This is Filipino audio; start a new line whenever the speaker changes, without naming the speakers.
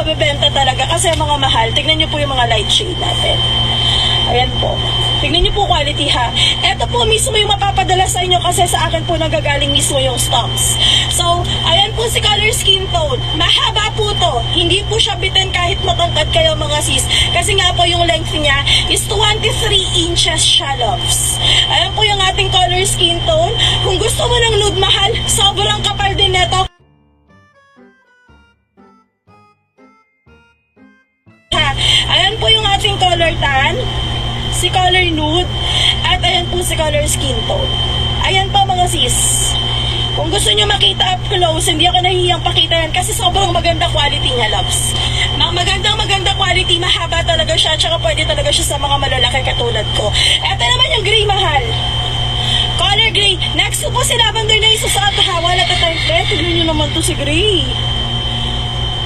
mabebenta talaga kasi mga mahal. Tignan nyo po yung mga light shade natin. Ayan po. Tignan niyo po quality ha. Ito po mismo yung mapapadala sa inyo kasi sa akin po nagagaling mismo yung stocks. So, ayan po si color skin tone. Mahaba po to. Hindi po siya bitin kahit matangkad kayo mga sis. Kasi nga po yung length niya is 23 inches siya, loves. Ayan po yung ating color skin tone. Kung gusto mo ng nude mahal, sobrang kapal din neto. Ayan po yung ating color tan, si color nude, at ayan po si color skin tone. Ayan po mga sis. Kung gusto nyo makita up close, hindi ako nahihiyang pakita yan kasi sobrang maganda quality niya, loves. Maganda quality, mahaba talaga siya, tsaka pwede talaga siya sa mga malalaki katulad ko. Ito naman yung gray mahal. Color gray. Next po si lavender na isusuot ha. Wala ta time. Tignan nyo naman to si gray.